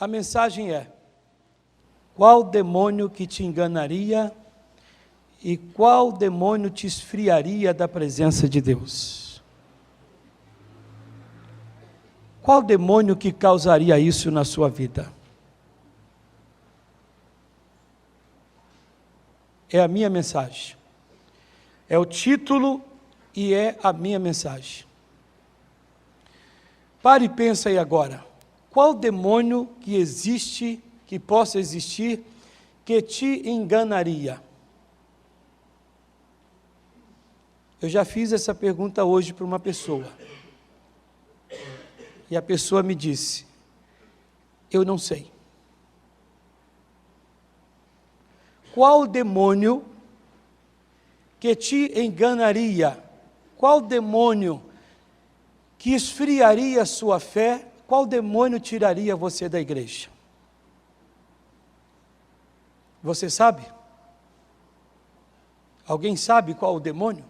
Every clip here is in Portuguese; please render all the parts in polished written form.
A mensagem é: qual demônio que te enganaria e qual demônio te esfriaria da presença de Deus? Qual demônio que causaria isso na sua vida? É a minha mensagem. É o título e é a minha mensagem. Pare e pensa aí agora. Qual demônio que existe, que possa existir, que te enganaria? Eu já fiz essa pergunta hoje para uma pessoa. E a pessoa me disse: eu não sei. Qual demônio que te enganaria? Qual demônio que esfriaria a sua fé? Qual demônio tiraria você da igreja? Você sabe? Alguém sabe qual o demônio?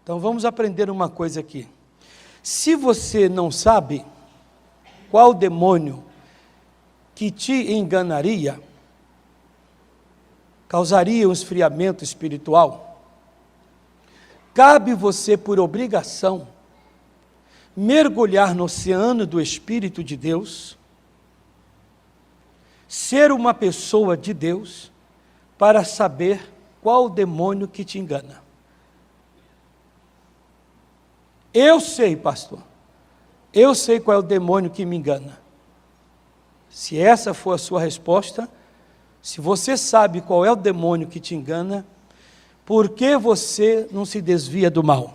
Então vamos aprender uma coisa aqui. Se você não sabe qual demônio que te enganaria, causaria um esfriamento espiritual, cabe você, por obrigação, mergulhar no oceano do Espírito de Deus, ser uma pessoa de Deus, para saber qual o demônio que te engana. Eu sei, pastor, eu sei qual é o demônio que me engana. Se essa for a sua resposta, se você sabe qual é o demônio que te engana, por que você não se desvia do mal?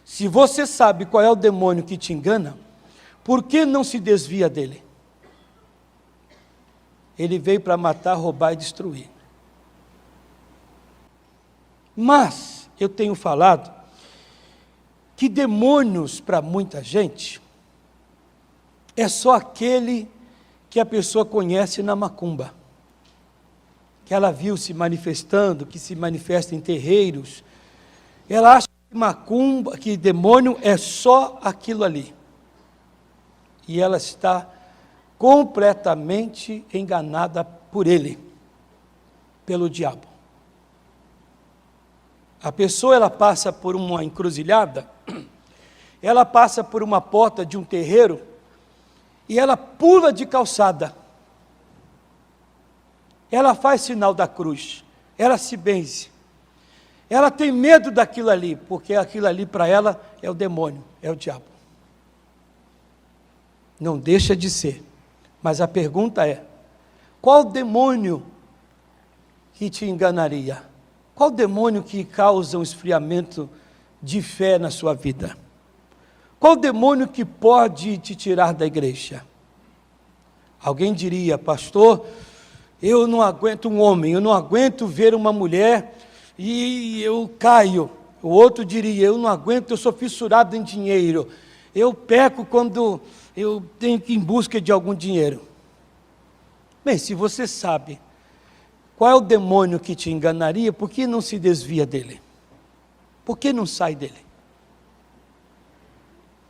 Se você sabe qual é o demônio que te engana, por que não se desvia dele? Ele veio para matar, roubar e destruir. Mas eu tenho falado que demônios, para muita gente, é só aquele que a pessoa conhece na macumba, que ela viu se manifestando, que se manifesta em terreiros. Ela acha que macumba, que demônio é só aquilo ali. E ela está completamente enganada por ele, pelo diabo. A pessoa, ela passa por uma encruzilhada, ela passa por uma porta de um terreiro, e ela pula de calçada. Ela faz sinal da cruz, ela se benze. Ela tem medo daquilo ali, porque aquilo ali para ela é o demônio, é o diabo. Não deixa de ser. Mas a pergunta é: qual demônio que te enganaria? Qual demônio que causa um esfriamento de fé na sua vida? Qual demônio que pode te tirar da igreja? Alguém diria: pastor, eu não aguento um homem, eu não aguento ver uma mulher e eu caio. O outro diria: eu não aguento, eu sou fissurado em dinheiro, eu peco quando eu tenho que ir em busca de algum dinheiro. Bem, se você sabe qual é o demônio que te enganaria, por que não se desvia dele? Por que não sai dele?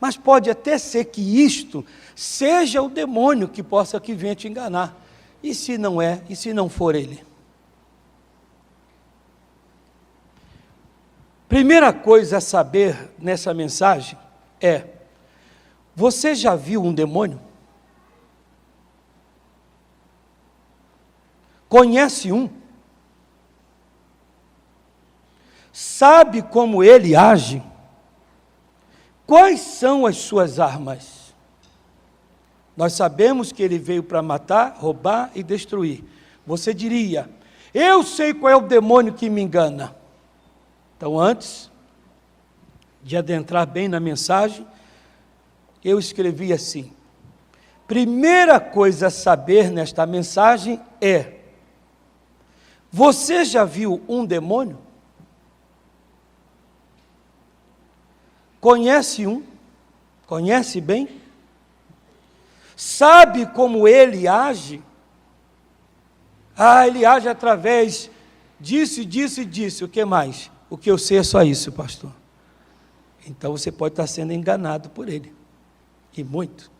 Mas pode até ser que isto seja o demônio que possa que venha te enganar. E se não é, e se não for ele? Primeira coisa a saber nessa mensagem é: você já viu um demônio? Conhece um? Sabe como ele age? Quais são as suas armas? Nós sabemos que ele veio para matar, roubar e destruir. Você diria: eu sei qual é o demônio que me engana. Então, antes de adentrar bem na mensagem, eu escrevi assim: primeira coisa a saber nesta mensagem é: você já viu um demônio? Conhece um? Conhece bem? Sabe como ele age? Ele age através disso, disso e disso. O que mais? O que eu sei é só isso, pastor. Então você pode estar sendo enganado por ele, e muito.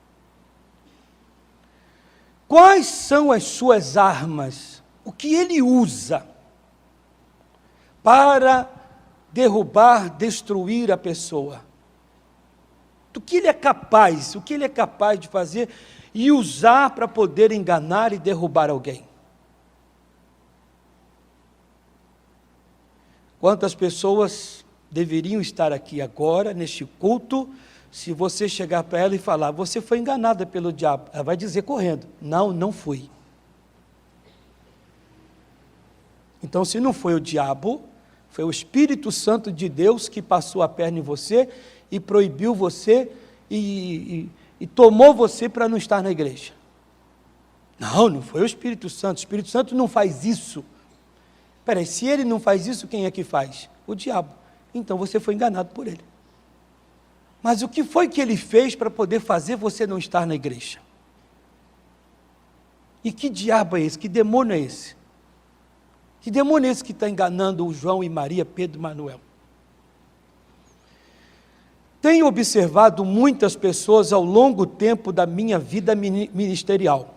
Quais são as suas armas? O que ele usa para derrubar, destruir a pessoa? Do que ele é capaz, o que ele é capaz de fazer e usar para poder enganar e derrubar alguém? Quantas pessoas deveriam estar aqui agora, neste culto, se você chegar para ela e falar, você foi enganada pelo diabo? Ela vai dizer correndo, não, não fui. Então, se não foi o diabo, foi o Espírito Santo de Deus que passou a perna em você e proibiu você e tomou você para não estar na igreja. Não, não foi o Espírito Santo não faz isso. Espera aí, se ele não faz isso, quem é que faz? O diabo. Então você foi enganado por ele. Mas o que foi que ele fez para poder fazer você não estar na igreja? E que diabo é esse? Que demônio é esse? Que demônio é esse que está enganando o João e Maria, Pedro e Manuel? Tenho observado muitas pessoas ao longo tempo da minha vida ministerial,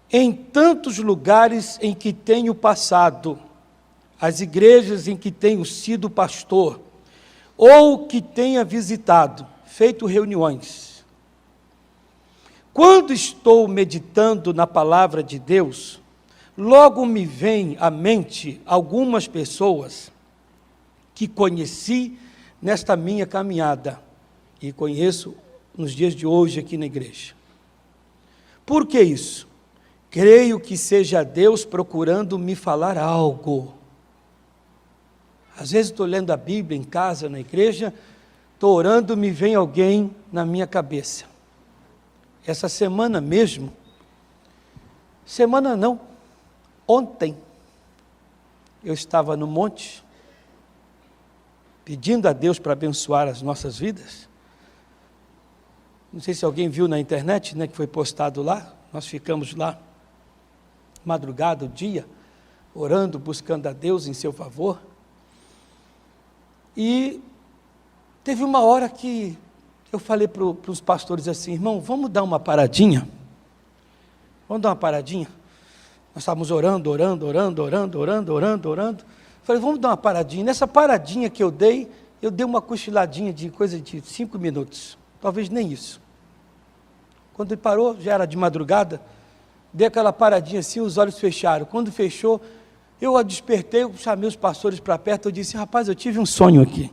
em tantos lugares em que tenho passado, as igrejas em que tenho sido pastor, ou que tenha visitado, feito reuniões. Quando estou meditando na palavra de Deus, logo me vem à mente algumas pessoas que conheci nesta minha caminhada e conheço nos dias de hoje aqui na igreja. Por que isso? Creio que seja Deus procurando me falar algo. Às vezes estou lendo a Bíblia em casa, na igreja, estou orando, me vem alguém na minha cabeça. Essa semana mesmo, semana não, ontem, eu estava no monte, pedindo a Deus para abençoar as nossas vidas. Não sei se alguém viu na internet, né, que foi postado lá, nós ficamos lá, madrugada, o dia, orando, buscando a Deus em seu favor. E teve uma hora que eu falei para os pastores assim, irmão, vamos dar uma paradinha? Vamos dar uma paradinha? Nós estávamos orando. Falei, vamos dar uma paradinha. Nessa paradinha que eu dei uma cochiladinha de coisa de 5 minutos, talvez nem isso. Quando ele parou, já era de madrugada, dei aquela paradinha assim, os olhos fecharam. Quando fechou, eu a despertei, eu chamei os pastores para perto, eu disse, rapaz, eu tive um sonho aqui.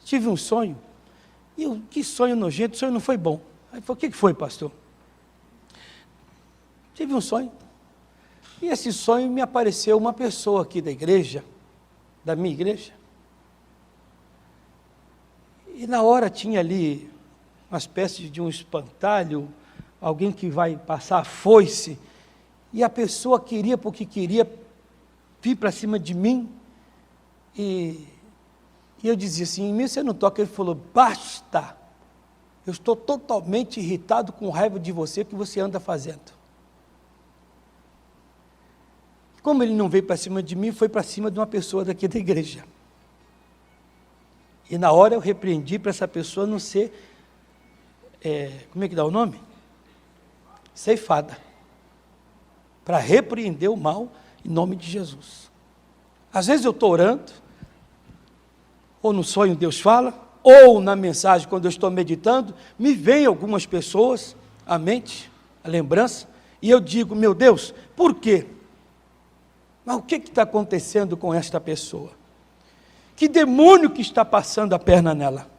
Tive um sonho. E eu, que sonho nojento, o sonho não foi bom. Aí ele falou, o que foi, pastor? Tive um sonho. E esse sonho me apareceu uma pessoa aqui da igreja, da minha igreja. E na hora tinha ali uma espécie de um espantalho, alguém que vai passar a foice, e a pessoa queria, porque queria, vir para cima de mim, e eu dizia assim, em mim você não toca. Ele falou, basta, eu estou totalmente irritado, com raiva de você, que você anda fazendo. Como ele não veio para cima de mim, foi para cima de uma pessoa daqui da igreja. E na hora eu repreendi para essa pessoa não ser, como é que dá o nome? Ceifada. Para repreender o mal em nome de Jesus. Às vezes eu estou orando, ou no sonho Deus fala, ou na mensagem quando eu estou meditando, me vem algumas pessoas à mente, a lembrança, e eu digo, meu Deus, por quê? Mas o que está acontecendo com esta pessoa? Que demônio que está passando a perna nela?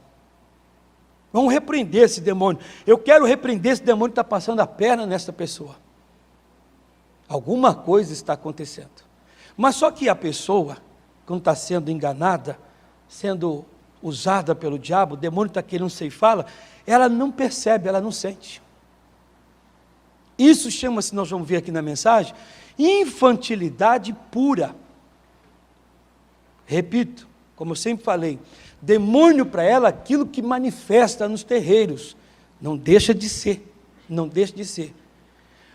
Vamos repreender esse demônio. Eu quero repreender esse demônio que está passando a perna nessa pessoa. Alguma coisa está acontecendo. Mas só que a pessoa, quando está sendo enganada, sendo usada pelo diabo, o demônio está querendo ceifá-la, ela não percebe, ela não sente. Isso chama-se, nós vamos ver aqui na mensagem, infantilidade pura. Repito, como eu sempre falei, demônio para ela aquilo que manifesta nos terreiros, não deixa de ser, não deixa de ser.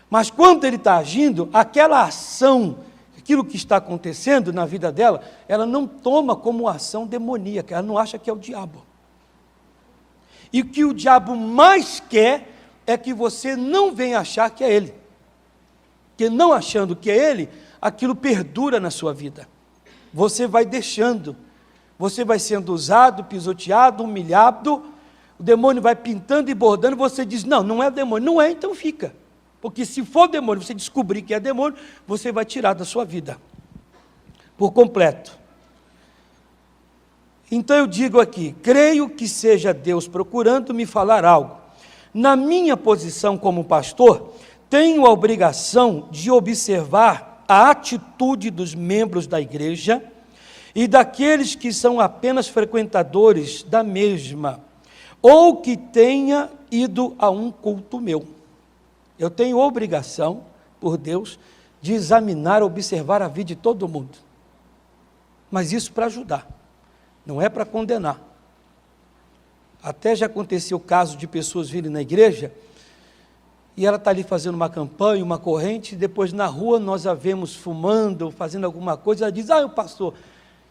Mas quando ele está agindo, aquela ação aquilo que está acontecendo na vida dela, ela não toma como ação demoníaca, ela não acha que é o diabo. E o que o diabo mais quer é que você não venha achar que é ele. Porque não achando que é ele, aquilo perdura na sua vida. Você vai deixando, você vai sendo usado, pisoteado, humilhado, o demônio vai pintando e bordando, você diz, não, não é demônio, não é, então fica. Porque se for demônio, você descobrir que é demônio, você vai tirar da sua vida, por completo. Então eu digo aqui, creio que seja Deus procurando me falar algo. Na minha posição como pastor, tenho a obrigação de observar a atitude dos membros da igreja e daqueles que são apenas frequentadores da mesma, ou que tenha ido a um culto meu. Eu tenho obrigação, por Deus, de examinar, observar a vida de todo mundo. Mas isso para ajudar, não é para condenar. Até já aconteceu o caso de pessoas virem na igreja, e ela está ali fazendo uma campanha, uma corrente, e depois na rua nós a vemos fumando, fazendo alguma coisa, ela diz, o pastor,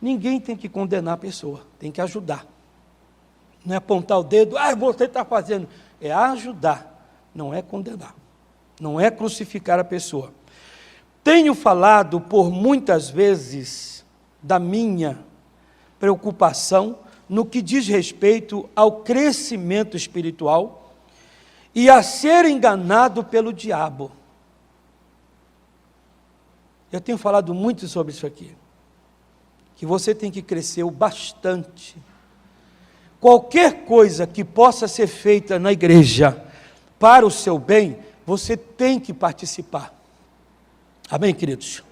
ninguém tem que condenar a pessoa, tem que ajudar. Não é apontar o dedo, você está fazendo, é ajudar, não é condenar, não é crucificar a pessoa. Tenho falado por muitas vezes da minha preocupação no que diz respeito ao crescimento espiritual e a ser enganado pelo diabo. Eu tenho falado muito sobre isso aqui, que você tem que crescer o bastante. Qualquer coisa que possa ser feita na igreja para o seu bem, você tem que participar. Amém, queridos?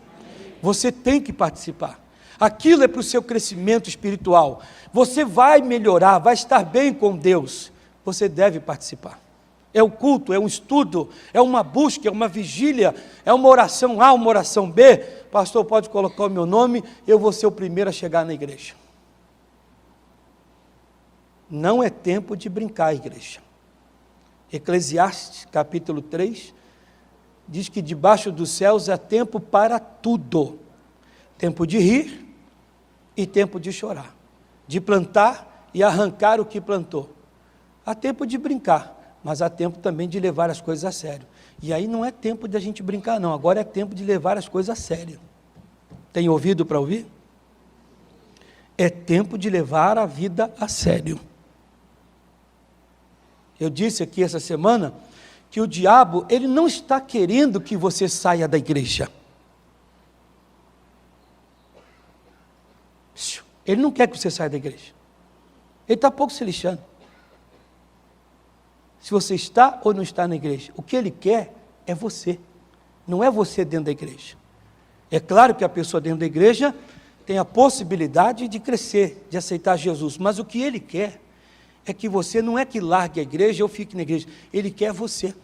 Você tem que participar. Aquilo é para o seu crescimento espiritual. Você vai melhorar, vai estar bem com Deus. Você deve participar. É um culto, é um estudo, é uma busca, é uma vigília, é uma oração A, uma oração B. Pastor, pode colocar o meu nome, eu vou ser o primeiro a chegar na igreja. Não é tempo de brincar, igreja. Eclesiastes, capítulo 3, diz que debaixo dos céus há tempo para tudo. Tempo de rir e tempo de chorar. De plantar e arrancar o que plantou. Há tempo de brincar, mas há tempo também de levar as coisas a sério. E aí não é tempo de a gente brincar, não. Agora é tempo de levar as coisas a sério. Tem ouvido para ouvir? É tempo de levar a vida a sério. Eu disse aqui essa semana que o diabo, ele não está querendo que você saia da igreja. Ele não quer que você saia da igreja. Ele está pouco se lixando. Se você está ou não está na igreja. O que ele quer é você. Não é você dentro da igreja. É claro que a pessoa dentro da igreja tem a possibilidade de crescer, de aceitar Jesus. Mas o que ele quer é que você não é que largue a igreja ou fique na igreja. Ele quer você.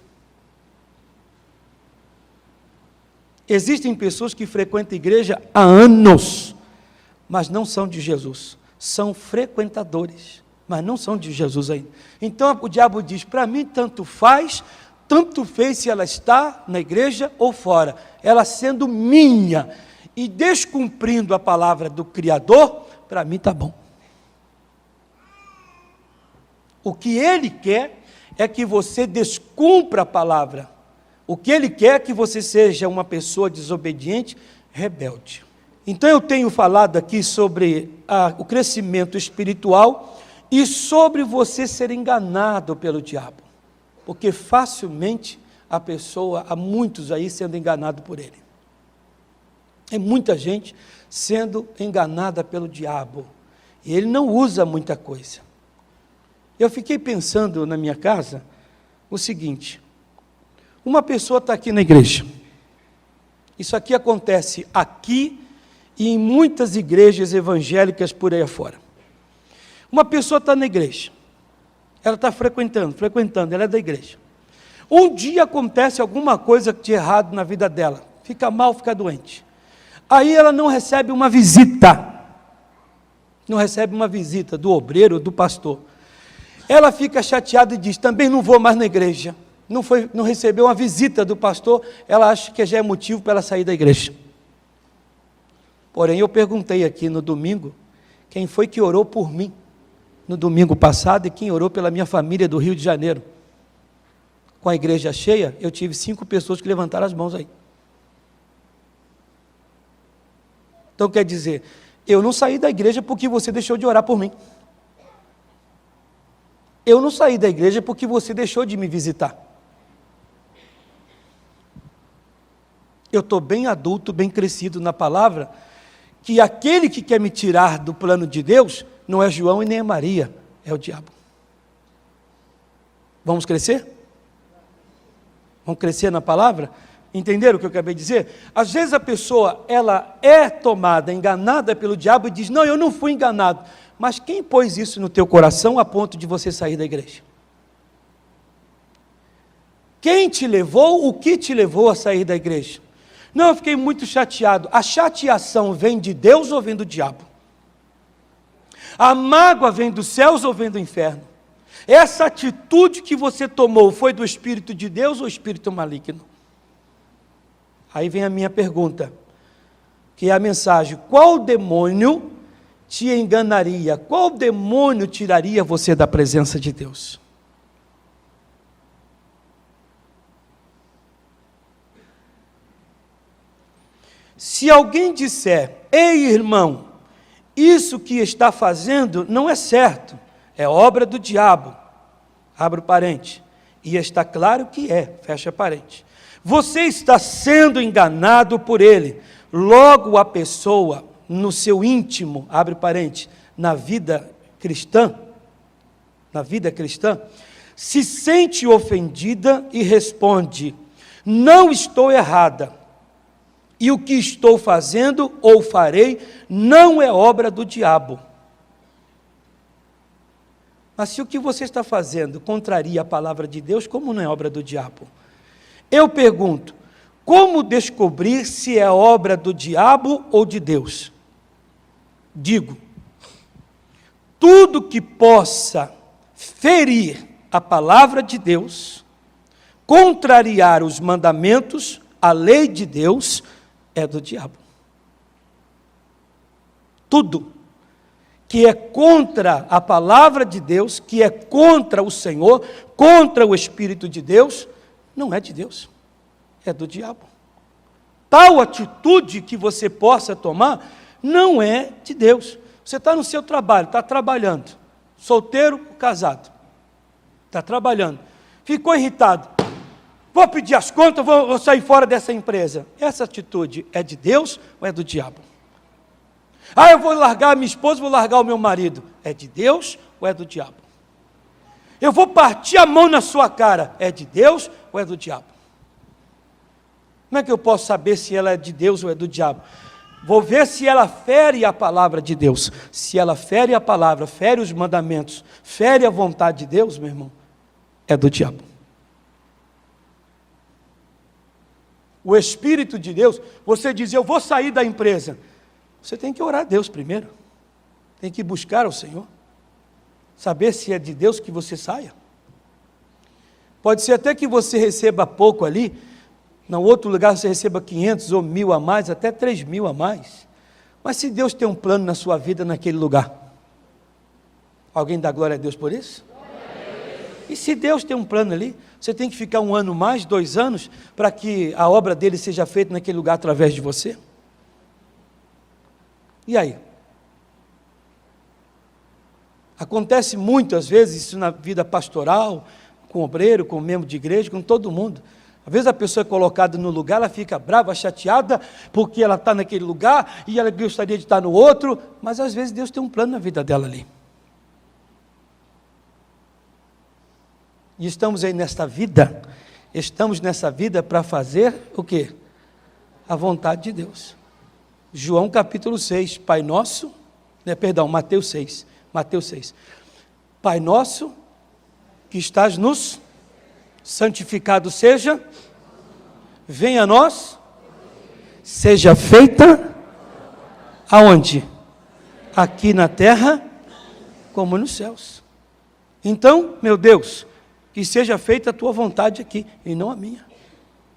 Existem pessoas que frequentam a igreja há anos, mas não são de Jesus. São frequentadores, mas não são de Jesus ainda. Então o diabo diz, para mim tanto faz, tanto fez se ela está na igreja ou fora. Ela sendo minha e descumprindo a palavra do Criador, para mim está bom. O que ele quer é que você descumpra a palavra. O que ele quer é que você seja uma pessoa desobediente, rebelde. Então eu tenho falado aqui sobre o crescimento espiritual e sobre você ser enganado pelo diabo. Porque facilmente há muitos aí sendo enganados por ele. Tem muita gente sendo enganada pelo diabo. E ele não usa muita coisa. Eu fiquei pensando na minha casa o seguinte: uma pessoa está aqui na igreja. Isso aqui acontece aqui e em muitas igrejas evangélicas por aí afora. Uma pessoa está na igreja. Ela está frequentando, ela é da igreja. Um dia acontece alguma coisa de errado na vida dela. Fica mal, fica doente. Aí ela não recebe uma visita. Não recebe uma visita do obreiro ou do pastor. Ela fica chateada e diz, também não vou mais na igreja. Não recebeu uma visita do pastor, ela acha que já é motivo para ela sair da igreja. Porém, eu perguntei aqui no domingo, quem foi que orou por mim no domingo passado e quem orou pela minha família do Rio de Janeiro. Com a igreja cheia, eu tive 5 pessoas que levantaram as mãos aí. Então quer dizer, eu não saí da igreja porque você deixou de orar por mim. Eu não saí da igreja porque você deixou de me visitar. Eu estou bem adulto, bem crescido na palavra, que aquele que quer me tirar do plano de Deus, não é João e nem é Maria, é o diabo. Vamos crescer? Vamos crescer na palavra? Entenderam o que eu acabei de dizer? Às vezes a pessoa, ela é tomada, enganada pelo diabo e diz, não, eu não fui enganado. Mas quem pôs isso no teu coração a ponto de você sair da igreja? Quem te levou, o que te levou a sair da igreja? Não, eu fiquei muito chateado. A chateação vem de Deus ou vem do diabo? A mágoa vem dos céus ou vem do inferno? Essa atitude que você tomou foi do Espírito de Deus ou Espírito maligno? Aí vem a minha pergunta, que é a mensagem: qual demônio te enganaria? Qual demônio tiraria você da presença de Deus? Se alguém disser, ei irmão, isso que está fazendo não é certo, é obra do diabo, abre o parente, e está claro que é, fecha parente. Você está sendo enganado por ele. Logo a pessoa, no seu íntimo, abre parente, na vida cristã, se sente ofendida e responde, não estou errada, e o que estou fazendo ou farei não é obra do diabo. Mas se o que você está fazendo contraria a palavra de Deus, como não é obra do diabo? Eu pergunto, como descobrir se é obra do diabo ou de Deus? Digo, tudo que possa ferir a palavra de Deus, contrariar os mandamentos, a lei de Deus, é do diabo. Tudo que é contra a palavra de Deus, que é contra o Senhor, contra o Espírito de Deus, não é de Deus, é do diabo. Tal atitude que você possa tomar, não é de Deus. Você está no seu trabalho, está trabalhando, solteiro ou casado, está trabalhando, ficou irritado, vou pedir as contas, vou sair fora dessa empresa. Essa atitude é de Deus ou é do diabo? Ah, eu vou largar a minha esposa, vou largar o meu marido. É de Deus ou é do diabo? Eu vou partir a mão na sua cara. É de Deus ou é do diabo? Como é que eu posso saber se ela é de Deus ou é do diabo? Vou ver se ela fere a palavra de Deus. Se ela fere a palavra, fere os mandamentos, fere a vontade de Deus, meu irmão, é do diabo. O Espírito de Deus, você diz, eu vou sair da empresa. Você tem que orar a Deus primeiro. Tem que buscar ao Senhor. Saber se é de Deus que você saia. Pode ser até que você receba pouco ali, no outro lugar você receba 500 ou 1.000 a mais, até 3.000 a mais. Mas se Deus tem um plano na sua vida naquele lugar, alguém dá glória a Deus por isso? E se Deus tem um plano ali, você tem que ficar 1 ano mais, 2 anos, para que a obra dele seja feita naquele lugar através de você? E aí? Acontece muitas vezes isso na vida pastoral, com obreiro, com membro de igreja, com todo mundo. Às vezes a pessoa é colocada no lugar, ela fica brava, chateada, porque ela está naquele lugar, e ela gostaria de estar no outro, mas às vezes Deus tem um plano na vida dela ali. E estamos aí nessa vida para fazer o quê? A vontade de Deus. João capítulo 6, Pai Nosso, Mateus 6, Pai Nosso, que estás nos, santificado seja, venha a nós, seja feita, aonde? Aqui na terra, como nos céus. Então, meu Deus, que seja feita a tua vontade aqui, e não a minha.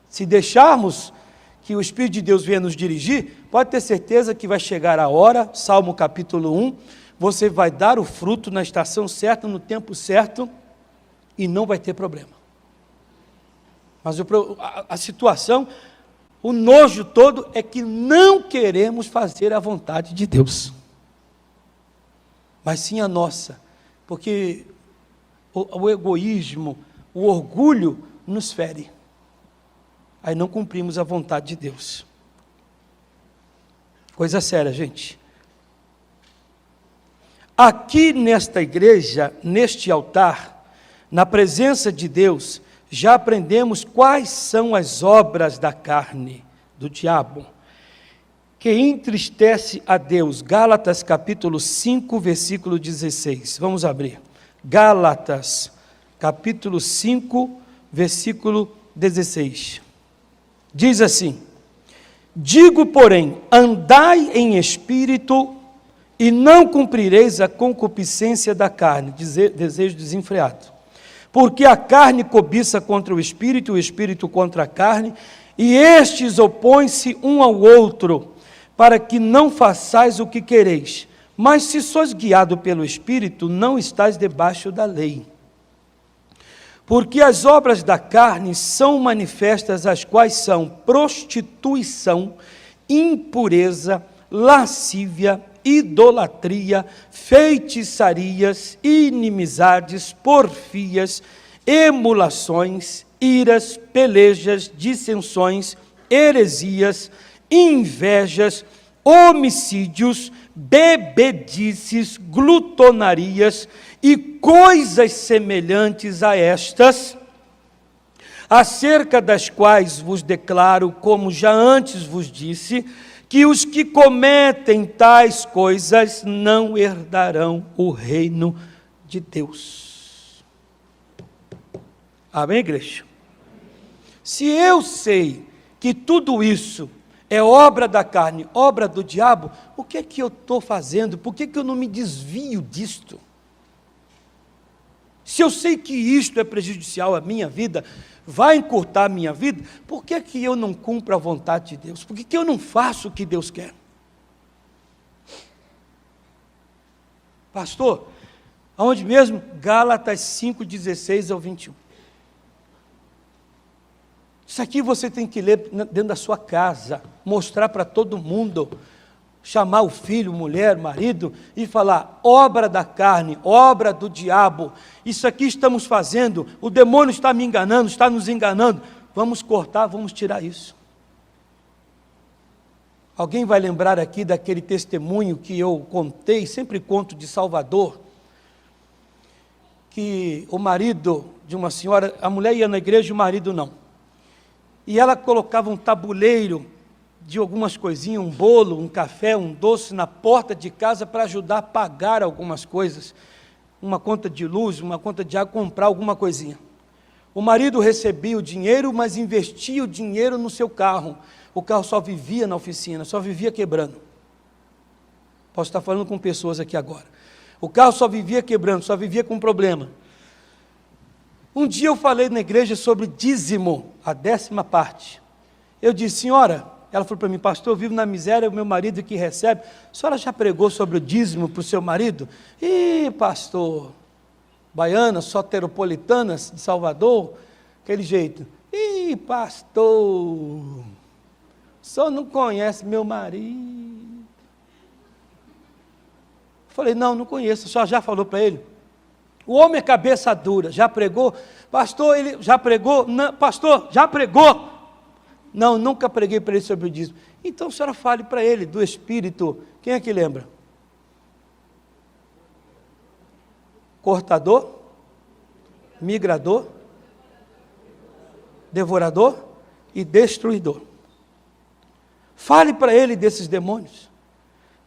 Se deixarmos que o Espírito de Deus venha nos dirigir, pode ter certeza que vai chegar a hora, Salmo capítulo 1, você vai dar o fruto na estação certa, no tempo certo, e não vai ter problema. Mas a situação, o nojo todo é que não queremos fazer a vontade de Deus, mas sim a nossa, porque o egoísmo, o orgulho nos fere, aí não cumprimos a vontade de Deus. Coisa séria, gente. Aqui nesta igreja, neste altar, na presença de Deus, já aprendemos quais são as obras da carne, do diabo, que entristece a Deus. Gálatas capítulo 5, versículo 16. Vamos abrir. Gálatas capítulo 5, versículo 16. Diz assim: digo, porém, andai em espírito e não cumprireis a concupiscência da carne, desejo desenfreado. Porque a carne cobiça contra o espírito contra a carne, e estes opõem-se um ao outro, para que não façais o que quereis. Mas se sois guiado pelo Espírito, não estáis debaixo da lei. Porque as obras da carne são manifestas, as quais são prostituição, impureza, lascívia, idolatria, feitiçarias, inimizades, porfias, emulações, iras, pelejas, dissensões, heresias, invejas, homicídios, bebedices, glutonarias e coisas semelhantes a estas, acerca das quais vos declaro, como já antes vos disse, que os que cometem tais coisas não herdarão o reino de Deus. Amém, igreja? Se eu sei que tudo isso é obra da carne, obra do diabo, o que é que eu estou fazendo? Por que eu não me desvio disto? Se eu sei que isto é prejudicial à minha vida, vai encurtar a minha vida, por que eu não cumpro a vontade de Deus? Por que eu não faço o que Deus quer? Pastor, aonde mesmo? Gálatas 5, 16 ao 21. Isso aqui você tem que ler dentro da sua casa, mostrar para todo mundo, chamar o filho, mulher, marido e falar: obra da carne, obra do diabo, isso aqui estamos fazendo, o demônio está me enganando, está nos enganando, vamos cortar, vamos tirar isso. Alguém vai lembrar aqui daquele testemunho que eu contei, sempre conto, de Salvador, que o marido de uma senhora, a mulher ia na igreja e o marido não, e ela colocava um tabuleiro de algumas coisinhas, um bolo, um café, um doce na porta de casa para ajudar a pagar algumas coisas, uma conta de luz, uma conta de água, comprar alguma coisinha. O marido recebia o dinheiro, mas investia o dinheiro no seu carro. O carro só vivia na oficina, só vivia quebrando. Posso estar falando com pessoas aqui agora. O carro só vivia quebrando, só vivia com problema. Um dia eu falei na igreja sobre dízimo, a 10ª parte. Eu disse: senhora, ela falou para mim: pastor, eu vivo na miséria, o meu marido que recebe. A senhora já pregou sobre o dízimo para o seu marido? Ih, pastor, baiana, soteropolitana de Salvador, aquele jeito. Ih, pastor, o senhor não conhece meu marido. Eu falei: não conheço. A senhora já falou para ele? O homem é cabeça dura, já pregou? Pastor, ele já pregou? Não, pastor, já pregou? Não, nunca preguei para ele sobre o dízimo. Então a senhora fale para ele do Espírito. Quem é que lembra? Cortador, migrador, devorador e destruidor. Fale para ele desses demônios.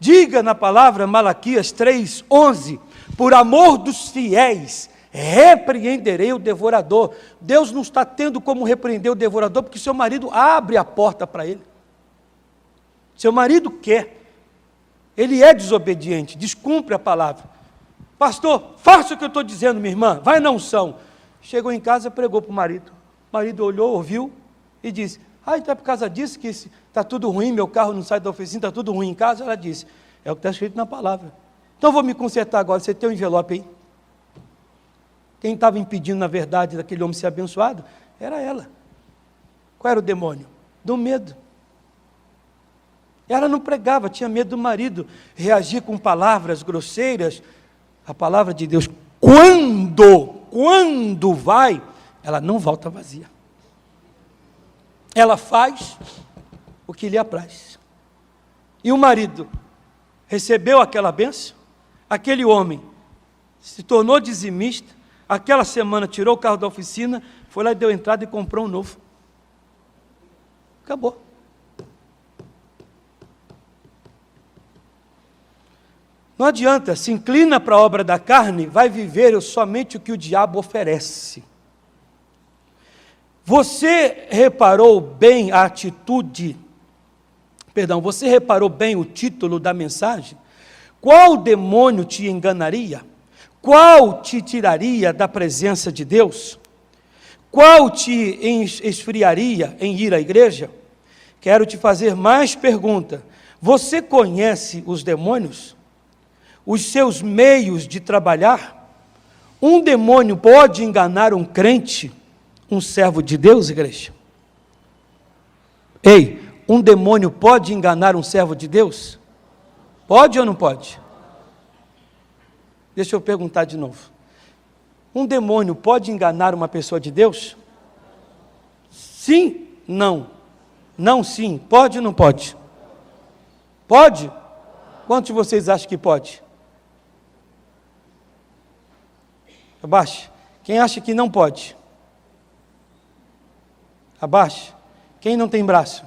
Diga na palavra Malaquias 3:11, por amor dos fiéis, repreenderei o devorador. Deus não está tendo como repreender o devorador, porque seu marido abre a porta para ele. Seu marido quer, ele é desobediente, descumpre a palavra. Pastor, faça o que eu estou dizendo, minha irmã, vai na unção. Chegou em casa, pregou para o marido. O marido olhou, ouviu e disse: Ah, então é por causa disso que está tudo ruim, meu carro não sai da oficina, está tudo ruim em casa? Ela disse, é o que está escrito na palavra. Então vou me consertar agora, você tem um envelope aí? Quem estava impedindo, na verdade, daquele homem ser abençoado, era ela. Qual era o demônio? Do medo. Ela não pregava, tinha medo do marido, reagir com palavras grosseiras. A palavra de Deus, quando vai, ela não volta vazia. Ela faz o que lhe apraz. E o marido recebeu aquela bênção, aquele homem se tornou dizimista, aquela semana tirou o carro da oficina, foi lá e deu entrada e comprou um novo. Acabou. Não adianta, se inclina para a obra da carne, vai viver somente o que o diabo oferece. Você reparou bem a atitude, você reparou bem o título da mensagem? Qual demônio te enganaria? Qual te tiraria da presença de Deus? Qual te esfriaria em ir à igreja? Quero te fazer mais pergunta. Você conhece os demônios? Os seus meios de trabalhar? Um demônio pode enganar um crente, um servo de Deus, igreja? Ei, um demônio pode enganar um servo de Deus? Pode ou não pode? Deixa eu perguntar de novo. Um demônio pode enganar uma pessoa de Deus? Sim, não. Não, sim. Pode ou não pode? Pode? Quantos de vocês acham que pode? Abaixe. Quem acha que não pode? Abaixe. Quem não tem braço?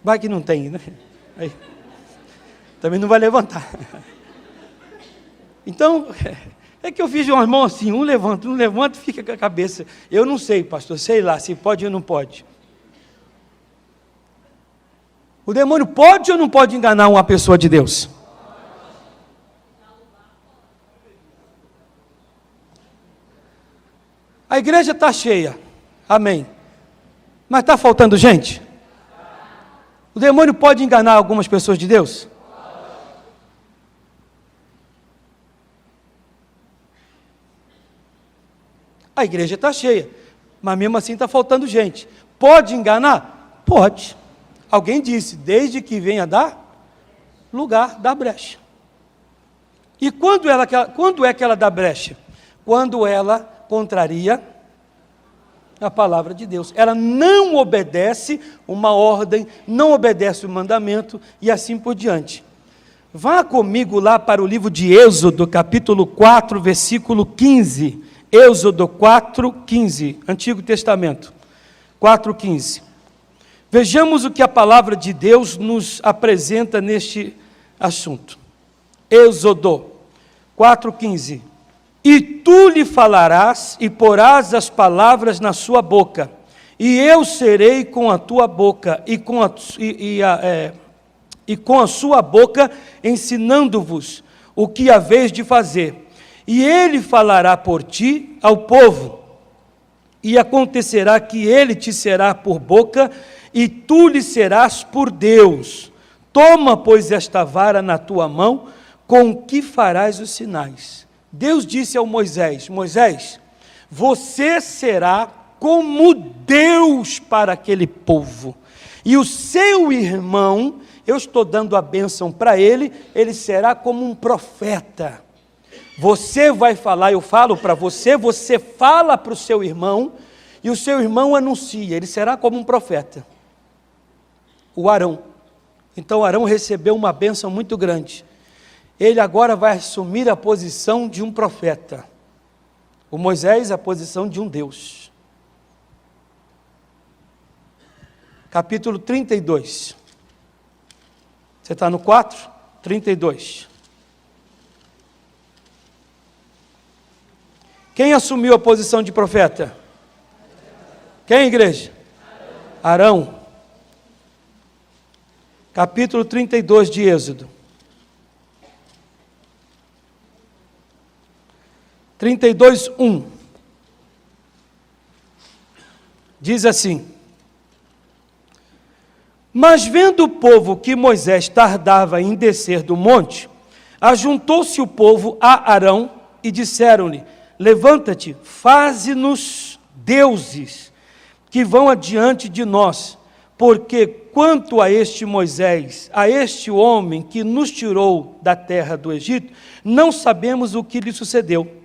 Vai que não tem, né? Aí. Também não vai levantar. Então, é que eu fiz uma mão assim, um levanta, e fica com a cabeça. Eu não sei, pastor, sei lá, se pode ou não pode. O demônio pode ou não pode enganar uma pessoa de Deus? A igreja está cheia, amém. Mas está faltando gente? O demônio pode enganar algumas pessoas de Deus? A igreja está cheia, mas mesmo assim está faltando gente. Pode enganar? Pode. Alguém disse, desde que venha dar lugar, dá brecha. E quando é que ela dá brecha? Quando ela contraria a palavra de Deus. Ela não obedece uma ordem, não obedece o mandamento e assim por diante. Vá comigo lá para o livro de Êxodo, capítulo 4, versículo 15. Êxodo 4, 15, Antigo Testamento, 4, 15. Vejamos o que a palavra de Deus nos apresenta neste assunto. Êxodo 4, 15. E tu lhe falarás e porás as palavras na sua boca, e eu serei com a tua boca e com a sua boca ensinando-vos o que haveis de fazer. E ele falará por ti ao povo, e acontecerá que ele te será por boca, e tu lhe serás por Deus. Toma, pois, esta vara na tua mão, com que farás os sinais. Deus disse ao Moisés, Moisés, você será como Deus para aquele povo, e o seu irmão, eu estou dando a bênção para ele, ele será como um profeta. Você vai falar, eu falo para você, você fala para o seu irmão, e o seu irmão anuncia, ele será como um profeta. O Arão. Então Arão recebeu uma bênção muito grande. Ele agora vai assumir a posição de um profeta. O Moisés, a posição de um Deus. Capítulo 32. Você está no 4? 32. Quem assumiu a posição de profeta? Quem, igreja? Arão. Capítulo 32 de Êxodo. 32, 1. Diz assim: mas vendo o povo que Moisés tardava em descer do monte, ajuntou-se o povo a Arão e disseram-lhe: levanta-te, faze-nos deuses que vão adiante de nós, porque quanto a este Moisés, a este homem que nos tirou da terra do Egito, não sabemos o que lhe sucedeu.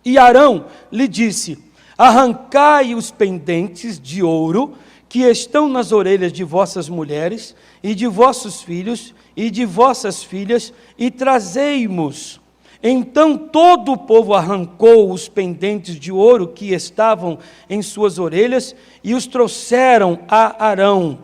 E Arão lhe disse: arrancai os pendentes de ouro que estão nas orelhas de vossas mulheres e de vossos filhos e de vossas filhas, e trazei-mos. Então todo o povo arrancou os pendentes de ouro que estavam em suas orelhas e os trouxeram a Arão.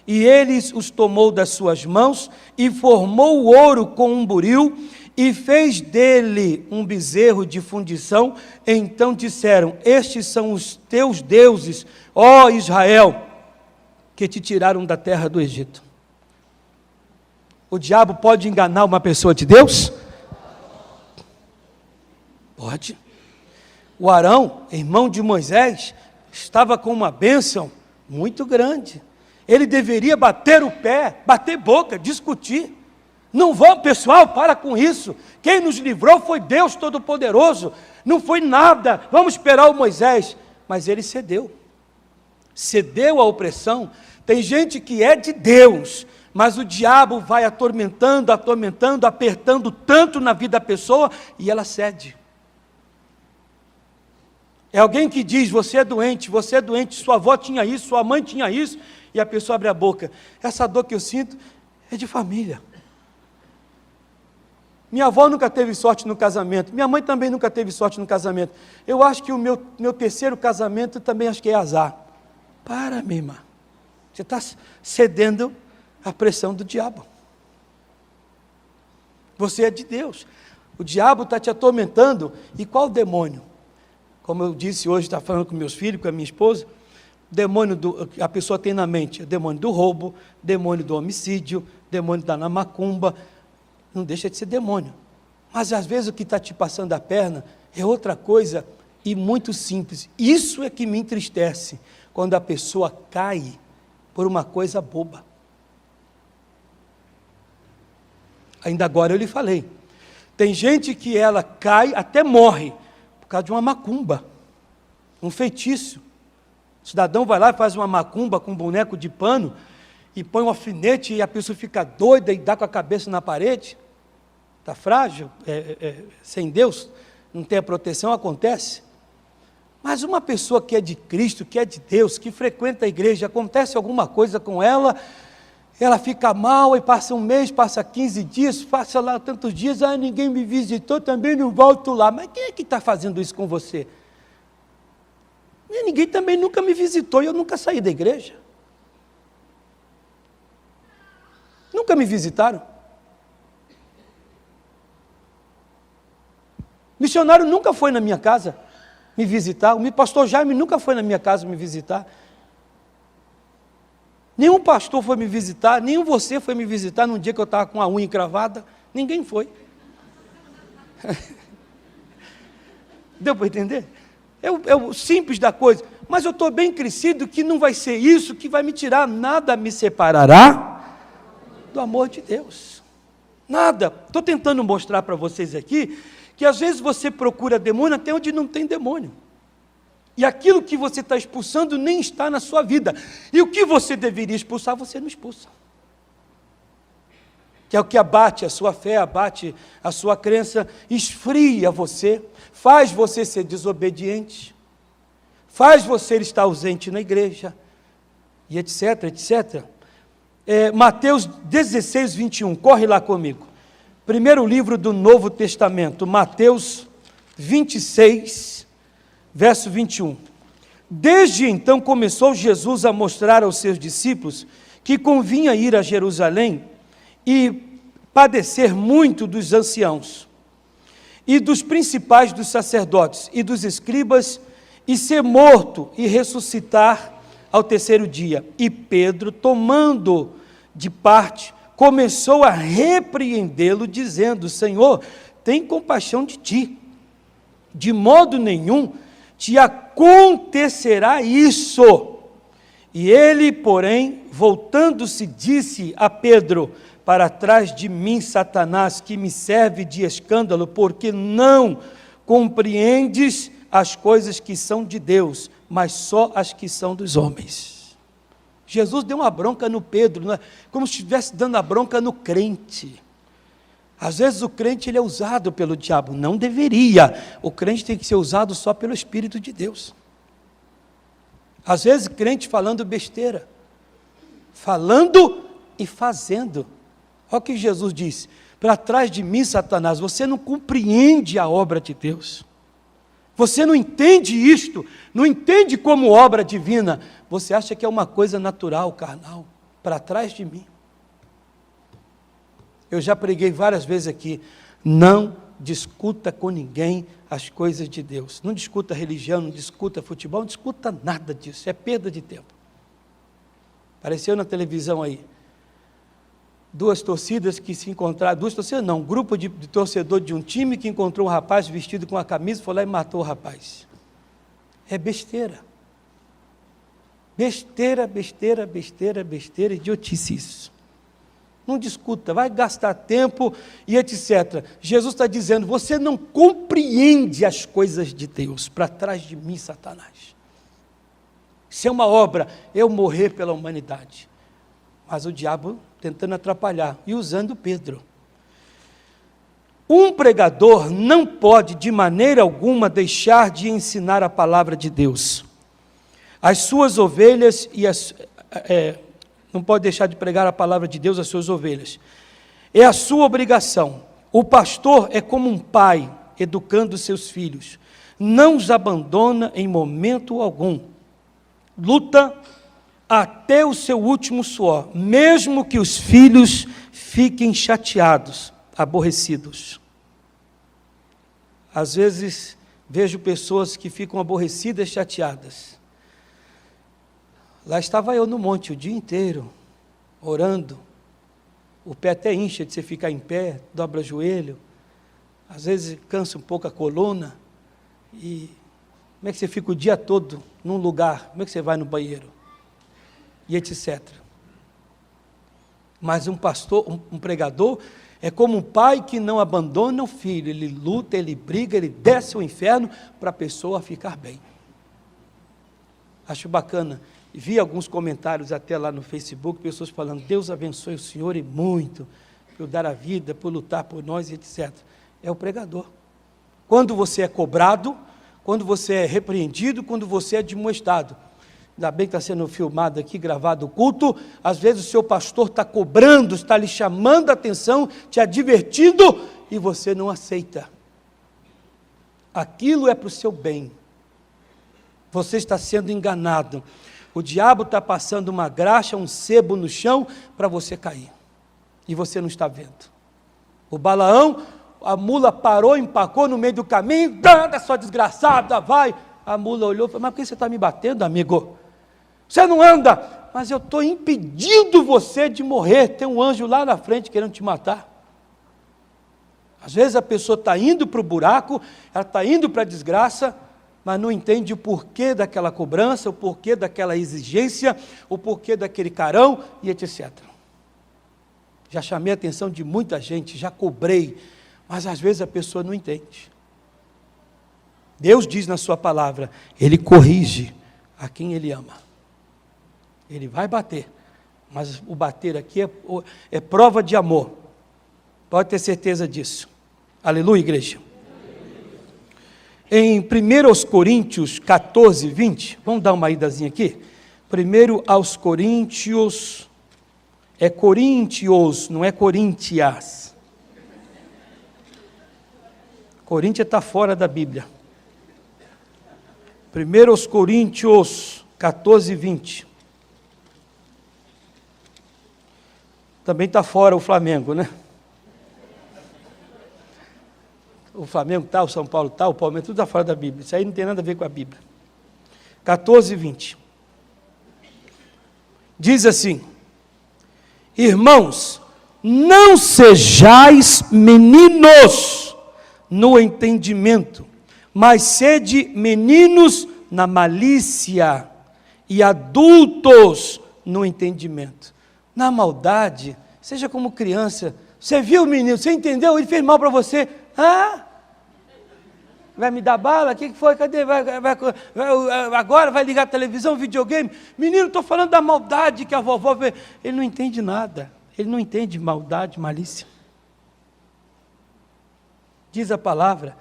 E ele os tomou das suas mãos e formou o ouro com um buril e fez dele um bezerro de fundição. Então disseram: estes são os teus deuses, ó Israel, que te tiraram da terra do Egito. O diabo pode enganar uma pessoa de Deus? Pode. O Arão, irmão de Moisés, estava com uma bênção muito grande. Ele deveria bater o pé, bater boca, discutir. Não vão, pessoal, para com isso. Quem nos livrou foi Deus Todo-Poderoso. Não foi nada. Vamos esperar o Moisés. Mas ele cedeu. Cedeu à opressão. Tem gente que é de Deus, mas o diabo vai atormentando, apertando tanto na vida da pessoa, e ela cede. É alguém que diz: você é doente, sua avó tinha isso, sua mãe tinha isso, e a pessoa abre a boca: essa dor que eu sinto é de família. Minha avó nunca teve sorte no casamento, minha mãe também nunca teve sorte no casamento. Eu acho que o meu terceiro casamento também acho que é azar. Para, minha irmã. Você está cedendo à pressão do diabo. Você é de Deus. O diabo está te atormentando. E qual demônio? Como eu disse hoje, estava falando com meus filhos, com a minha esposa, o demônio que a pessoa tem na mente: o demônio do roubo, demônio do homicídio, demônio da macumba. Não deixa de ser demônio. Mas às vezes o que está te passando a perna é outra coisa e muito simples. Isso é que me entristece, quando a pessoa cai por uma coisa boba. Ainda agora eu lhe falei, tem gente que ela cai, até morre, por causa de uma macumba, um feitiço. O cidadão vai lá e faz uma macumba com um boneco de pano, e põe um alfinete, e a pessoa fica doida, e dá com a cabeça na parede. Está frágil, sem Deus, não tem a proteção, acontece. Mas uma pessoa que é de Cristo, que é de Deus, que frequenta a igreja, acontece alguma coisa com ela, ela fica mal, e passa um mês, passa 15 dias, passa lá tantos dias: ninguém me visitou, também não volto lá. Mas quem é que está fazendo isso com você? Ninguém também nunca me visitou, e eu nunca saí da igreja. Nunca me visitaram. Missionário nunca foi na minha casa me visitar. O pastor Jaime nunca foi na minha casa me visitar. Nenhum pastor foi me visitar, nenhum você foi me visitar num dia que eu estava com a unha encravada. Ninguém foi. Deu para entender? É o simples da coisa. Mas eu estou bem crescido que não vai ser isso que vai me tirar. Nada me separará do amor de Deus. Nada. Estou tentando mostrar para vocês aqui que às vezes você procura demônio até onde não tem demônio. E aquilo que você está expulsando nem está na sua vida. E o que você deveria expulsar, você não expulsa. Que é o que abate a sua fé, abate a sua crença, esfria você, faz você ser desobediente, faz você estar ausente na igreja, e etc, etc. Mateus 16, 21, corre lá comigo. Primeiro livro do Novo Testamento, Mateus 26, verso 21. Desde então começou Jesus a mostrar aos seus discípulos que convinha ir a Jerusalém e padecer muito dos anciãos, e dos principais dos sacerdotes, e dos escribas, e ser morto e ressuscitar ao terceiro dia. E Pedro, tomando de parte, começou a repreendê-lo, dizendo: Senhor, tem compaixão de ti, de modo nenhum te acontecerá isso. E ele, porém, voltando-se, disse a Pedro: para trás de mim, Satanás, que me serve de escândalo, porque não compreendes as coisas que são de Deus, mas só as que são dos homens. Jesus deu uma bronca no Pedro, como se estivesse dando a bronca no crente. Às vezes o crente ele é usado pelo diabo, não deveria. O crente tem que ser usado só pelo Espírito de Deus. Às vezes crente falando besteira, falando e fazendo. Olha o que Jesus disse: para trás de mim, Satanás, você não compreende a obra de Deus. Você não entende isto, não entende como obra divina. Você acha que é uma coisa natural, carnal. Para trás de mim. Eu já preguei várias vezes aqui: não discuta com ninguém as coisas de Deus. Não discuta religião, não discuta futebol, não discuta nada disso. É perda de tempo. Apareceu na televisão aí duas torcidas que se encontraram, duas torcidas não, um grupo de torcedor de um time que encontrou um rapaz vestido com a camisa, foi lá e matou o rapaz. É besteira. Besteira, besteira, besteira, besteira, idiotice isso. Não discuta, vai gastar tempo e etc. Jesus está dizendo: você não compreende as coisas de Deus. Para trás de mim, Satanás. Isso é uma obra, eu morrer pela humanidade. Mas o diabo tentando atrapalhar e usando Pedro. Um pregador não pode de maneira alguma deixar de ensinar a palavra de Deus. As suas ovelhas não pode deixar de pregar a palavra de Deus às suas ovelhas. É a sua obrigação. O pastor é como um pai educando seus filhos. Não os abandona em momento algum. Luta até o seu último suor, mesmo que os filhos fiquem chateados, aborrecidos. Às vezes vejo pessoas que ficam aborrecidas, chateadas. Lá estava eu no monte o dia inteiro, orando. O pé até incha de você ficar em pé, dobra o joelho. Às vezes cansa um pouco a coluna. E como é que você fica o dia todo num lugar? Como é que você vai no banheiro? E etc. Mas um pastor, um pregador, é como um pai que não abandona o filho. Ele luta, ele briga, ele desce ao inferno para a pessoa ficar bem. Acho bacana. Vi alguns comentários até lá no Facebook, pessoas falando: Deus abençoe o senhor e muito, por dar a vida, por lutar por nós, etc. É o pregador. Quando você é cobrado, quando você é repreendido, quando você é admoestado. Ainda bem que está sendo filmado aqui, gravado o culto. Às vezes o seu pastor está cobrando, está lhe chamando a atenção, te advertindo, e você não aceita. Aquilo é para o seu bem. Você está sendo enganado. O diabo está passando uma graxa, um sebo no chão, para você cair. E você não está vendo. O Balaão, a mula parou, empacou no meio do caminho, anda sua desgraçada, vai. A mula olhou e falou: mas por que você está me batendo, amigo? Você não anda, mas eu estou impedindo você de morrer. Tem um anjo lá na frente querendo te matar. Às vezes a pessoa está indo para o buraco, ela está indo para a desgraça, mas não entende o porquê daquela cobrança, o porquê daquela exigência, o porquê daquele carão e etc. Já chamei a atenção de muita gente, já cobrei, mas às vezes a pessoa não entende. Deus diz na sua palavra: Ele corrige a quem Ele ama. Ele vai bater, mas o bater aqui é prova de amor. Pode ter certeza disso. Aleluia, igreja. Em 1 Coríntios 14, 20, vamos dar uma idazinha aqui. 1 aos Coríntios, é Coríntios, não é Coríntias. Coríntia está fora da Bíblia. 1 aos Coríntios 14, 20. Também está fora o Flamengo, né? O Flamengo está, o São Paulo está, o Palmeiras, tudo está fora da Bíblia. Isso aí não tem nada a ver com a Bíblia. 14, 20. Diz assim: irmãos, não sejais meninos no entendimento, mas sede meninos na malícia e adultos no entendimento. Na maldade, seja como criança. Você viu o menino, você entendeu? Ele fez mal para você. Vai me dar bala? O que foi? Cadê? Agora vai ligar a televisão, videogame? Menino, estou falando da maldade que a vovó vê. Ele não entende nada. Ele não entende maldade, malícia. Diz a palavra: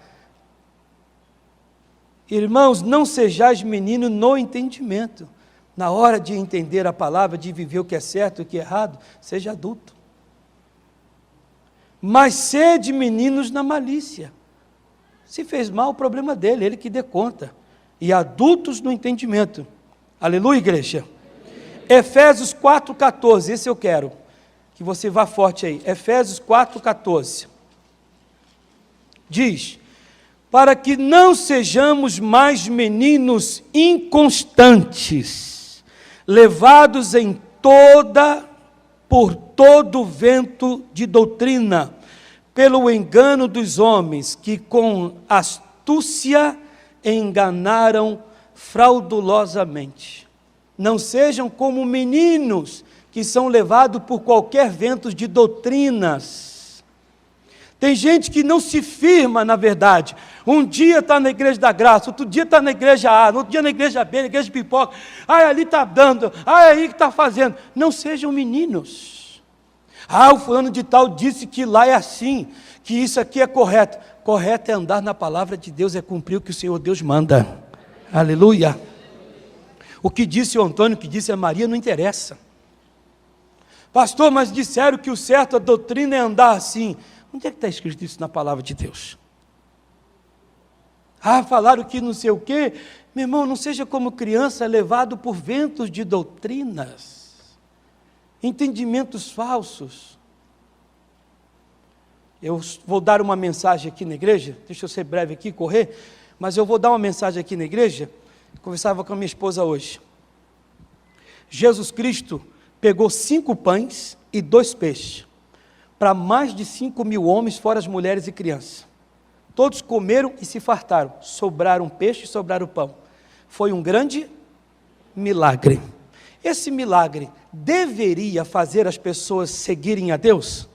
irmãos, não sejais meninos no entendimento. Na hora de entender a palavra, de viver o que é certo e o que é errado, seja adulto. Mas sede meninos na malícia. Se fez mal, o problema dele, ele que dê conta. E adultos no entendimento. Aleluia, igreja. Efésios 4,14, esse eu quero, que você vá forte aí. Efésios 4,14. Diz: para que não sejamos mais meninos inconstantes, levados por todo vento de doutrina, pelo engano dos homens, que com astúcia enganaram fraudulosamente. Não sejam como meninos, que são levados por qualquer vento de doutrinas. Tem gente que não se firma na verdade. Um dia está na igreja da graça, outro dia está na igreja A, outro dia na igreja B, na igreja de pipoca. Ali está dando, aí que está fazendo. Não sejam meninos. O fulano de tal disse que lá é assim, que isso aqui é correto. Correto é andar na palavra de Deus, é cumprir o que o Senhor Deus manda. Aleluia. O que disse o Antônio, o que disse a Maria, não interessa. Pastor, mas disseram que o certo, a doutrina é andar assim. Onde é que está escrito isso na palavra de Deus? Falaram que não sei o quê. Meu irmão, não seja como criança levado por ventos de doutrinas. Entendimentos falsos. Eu vou dar uma mensagem aqui na igreja, deixa eu ser breve aqui, correr, mas eu vou dar uma mensagem aqui na igreja. Conversava com a minha esposa hoje. Jesus Cristo pegou 5 pães e 2 peixes, para mais de 5.000 homens, fora as mulheres e crianças. Todos comeram e se fartaram, sobraram peixe e sobraram pão. Foi um grande milagre. Esse milagre deveria fazer as pessoas seguirem a Deus?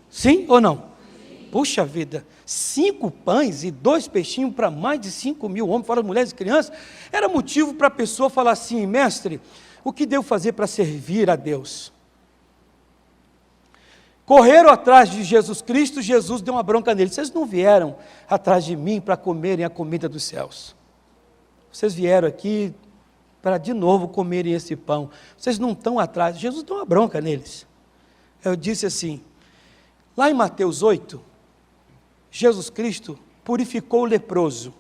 Sim ou não? Sim. Puxa vida, 5 pães e 2 peixinhos para mais de 5.000 homens, fora mulheres e crianças, era motivo para a pessoa falar assim: mestre, o que devo fazer para servir a Deus? Correram atrás de Jesus Cristo, Jesus deu uma bronca neles: vocês não vieram atrás de mim para comerem a comida dos céus. Vocês vieram aqui para de novo comerem esse pão. Vocês não estão atrás. Jesus deu uma bronca neles. Eu disse assim, lá em Mateus 8, Jesus Cristo purificou o leproso.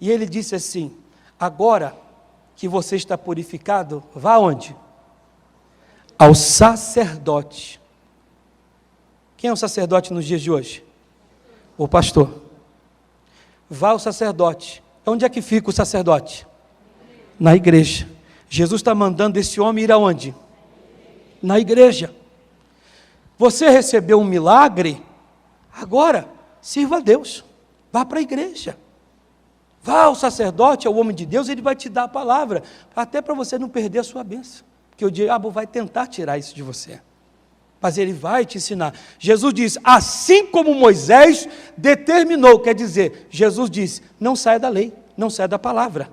E ele disse assim: agora que você está purificado, vá aonde? Ao sacerdote. Quem é o sacerdote nos dias de hoje? O pastor. Vá ao sacerdote. Onde é que fica o sacerdote? Na igreja. Jesus está mandando esse homem ir aonde? Na igreja. Você recebeu um milagre, agora sirva a Deus, vá para a igreja, vá ao sacerdote, ao homem de Deus, ele vai te dar a palavra, até para você não perder a sua bênção, porque o diabo vai tentar tirar isso de você, mas ele vai te ensinar. Jesus diz, assim como Moisés determinou, quer dizer, Jesus disse, não saia da lei, não saia da palavra,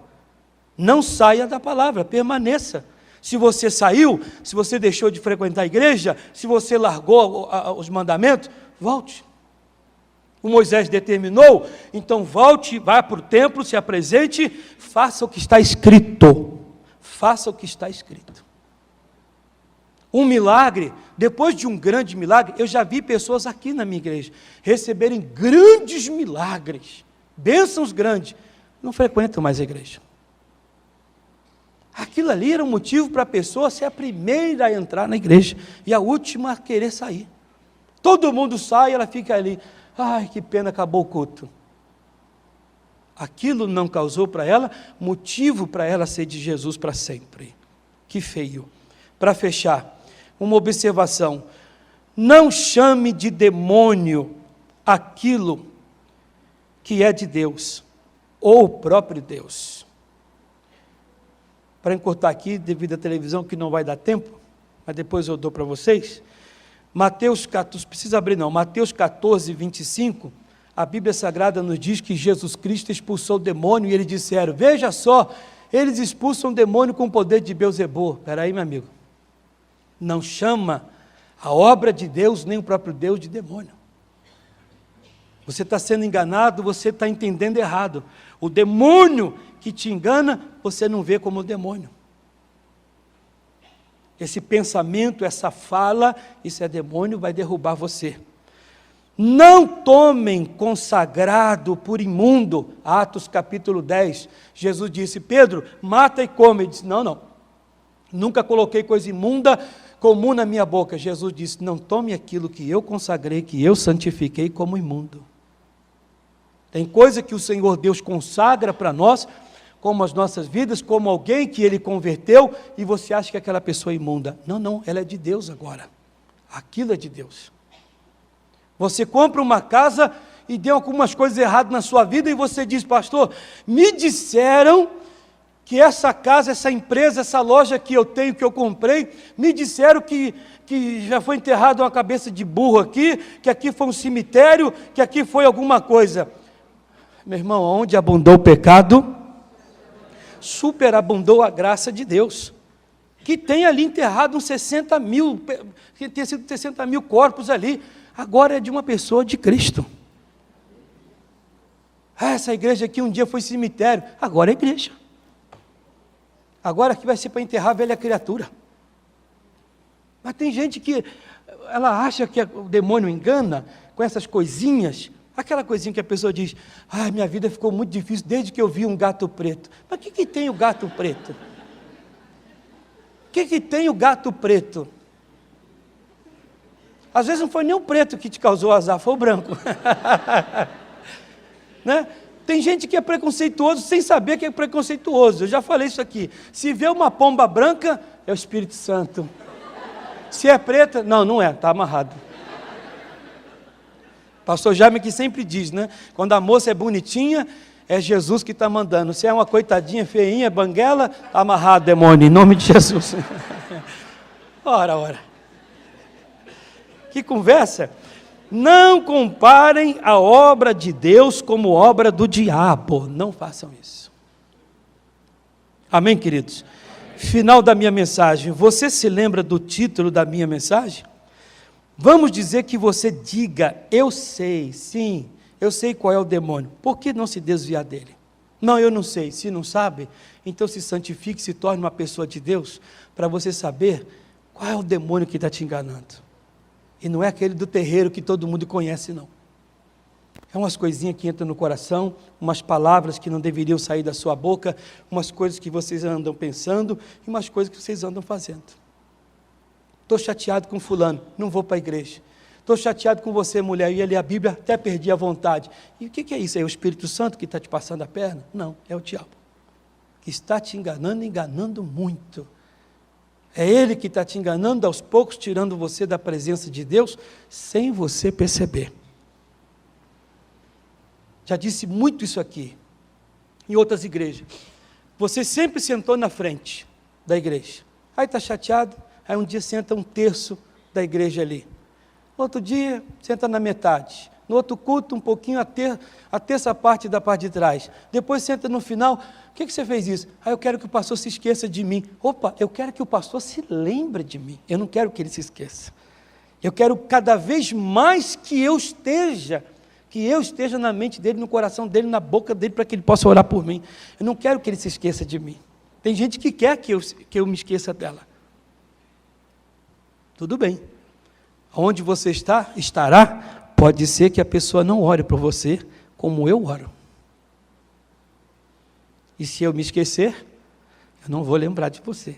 não saia da palavra, permaneça. Se você saiu, se você deixou de frequentar a igreja, se você largou os mandamentos, volte. O Moisés determinou, então volte, vá para o templo, se apresente, faça o que está escrito. Faça o que está escrito. Um milagre, depois de um grande milagre, eu já vi pessoas aqui na minha igreja receberem grandes milagres, bênçãos grandes, não frequentam mais a igreja. Aquilo ali era um motivo para a pessoa ser a primeira a entrar na igreja e a última a querer sair. Todo mundo sai e ela fica ali, ai que pena, acabou o culto. Aquilo não causou para ela motivo para ela ser de Jesus para sempre. Que feio. Para fechar, uma observação, não chame de demônio aquilo que é de Deus. ou o próprio Deus. Para encurtar aqui, devido à televisão, que não vai dar tempo, mas depois eu dou para vocês, Mateus 14, precisa abrir não, Mateus 14, 25, a Bíblia Sagrada nos diz que Jesus Cristo expulsou o demônio, e eles disseram, veja só, eles expulsam o demônio com o poder de Beelzebul. Espera aí, meu amigo, não chama a obra de Deus, nem o próprio Deus de demônio. Você está sendo enganado, você está entendendo errado. O demônio que te engana, você não vê como demônio. Esse pensamento, essa fala, isso é demônio, vai derrubar você. Não tomem consagrado por imundo. Atos capítulo 10, Jesus disse, Pedro, mata e come. Ele disse, não, nunca coloquei coisa imunda comum na minha boca. Jesus disse, não tome aquilo que eu consagrei, que eu santifiquei como imundo. Tem coisa que o Senhor Deus consagra para nós, como as nossas vidas, como alguém que Ele converteu, e você acha que aquela pessoa é imunda. Não, ela é de Deus agora. Aquilo é de Deus. Você compra uma casa e deu algumas coisas erradas na sua vida, e você diz, pastor, me disseram que essa casa, essa empresa, essa loja que eu tenho, que eu comprei, me disseram que já foi enterrado uma cabeça de burro aqui, que aqui foi um cemitério, que aqui foi alguma coisa. Meu irmão, onde abundou o pecado, superabundou a graça de Deus. Que tem ali enterrado uns 60 mil, que tem sido 60 mil corpos ali, agora é de uma pessoa de Cristo. Essa igreja aqui um dia foi cemitério, agora é igreja. Agora aqui vai ser para enterrar a velha criatura. Mas tem gente que, ela acha que o demônio engana com essas coisinhas, aquela coisinha que a pessoa diz, minha vida ficou muito difícil desde que eu vi um gato preto. Mas o que tem o gato preto? O que tem o gato preto? Às vezes não foi nem o preto que te causou azar, foi o branco. Né? Tem gente que é preconceituoso sem saber que é preconceituoso. Eu já falei isso aqui. Se vê uma pomba branca, é o Espírito Santo. Se é preta, não é, está amarrado. Pastor Jaime que sempre diz, né? Quando a moça é bonitinha, é Jesus que está mandando. Se é uma coitadinha, feinha, banguela, está amarrado, demônio, em nome de Jesus. Ora. Que conversa. Não comparem a obra de Deus como obra do diabo. Não façam isso. Amém, queridos? Final da minha mensagem. Você se lembra do título da minha mensagem? Vamos dizer que você diga, eu sei, sim, eu sei qual é o demônio. Por que não se desviar dele? Não, eu não sei. Se não sabe, então se santifique, se torne uma pessoa de Deus, para você saber qual é o demônio que está te enganando. E não é aquele do terreiro que todo mundo conhece, não. É umas coisinhas que entram no coração, umas palavras que não deveriam sair da sua boca, umas coisas que vocês andam pensando, e umas coisas que vocês andam fazendo. Estou chateado com fulano, não vou para a igreja. Estou chateado com você, mulher, eu ia ler a Bíblia, até perdi a vontade. E o que é isso? É o Espírito Santo que está te passando a perna? Não, é o diabo. Que está te enganando muito. É ele que está te enganando aos poucos, tirando você da presença de Deus, sem você perceber. Já disse muito isso aqui, em outras igrejas. Você sempre sentou na frente da igreja. Aí está chateado, aí um dia senta um terço da igreja ali. No outro dia, senta na metade. No outro culto, um pouquinho, a terça parte da parte de trás. Depois senta no final. O que você fez isso? Eu quero que o pastor se esqueça de mim. Opa, eu quero que o pastor se lembre de mim. Eu não quero que ele se esqueça. Eu quero cada vez mais que eu esteja na mente dele, no coração dele, na boca dele, para que ele possa orar por mim. Eu não quero que ele se esqueça de mim. Tem gente que quer que eu me esqueça dela. Tudo bem. Onde você estará, pode ser que a pessoa não ore por você como eu oro. E se eu me esquecer, eu não vou lembrar de você.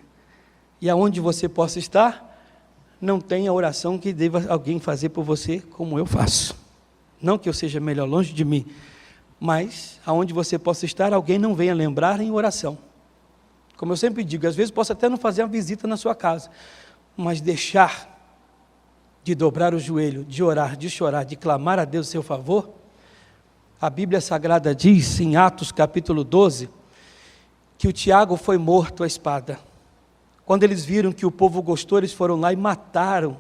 E aonde você possa estar, não tem a oração que deva alguém fazer por você como eu faço. Não que eu seja melhor longe de mim, mas aonde você possa estar, alguém não venha lembrar em oração. Como eu sempre digo, às vezes posso até não fazer uma visita na sua casa, mas deixar de dobrar o joelho, de orar, de chorar, de clamar a Deus em seu favor, A Bíblia Sagrada diz, em Atos capítulo 12, que o Tiago foi morto à espada. Quando eles viram que o povo gostou, eles foram lá e mataram.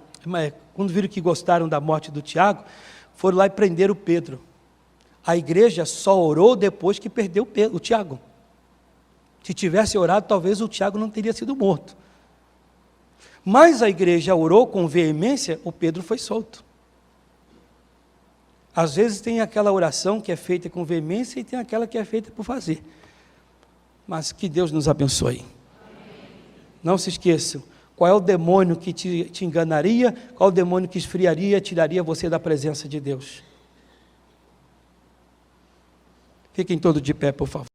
Quando viram que gostaram da morte do Tiago, foram lá e prenderam Pedro. A igreja só orou depois que perdeu o Tiago. Se tivesse orado, talvez o Tiago não teria sido morto. Mas a igreja orou com veemência, o Pedro foi solto. Às vezes tem aquela oração que é feita com veemência e tem aquela que é feita por fazer. Mas que Deus nos abençoe. Não se esqueçam, qual é o demônio que te enganaria, qual é o demônio que esfriaria, tiraria você da presença de Deus. Fiquem todos de pé, por favor.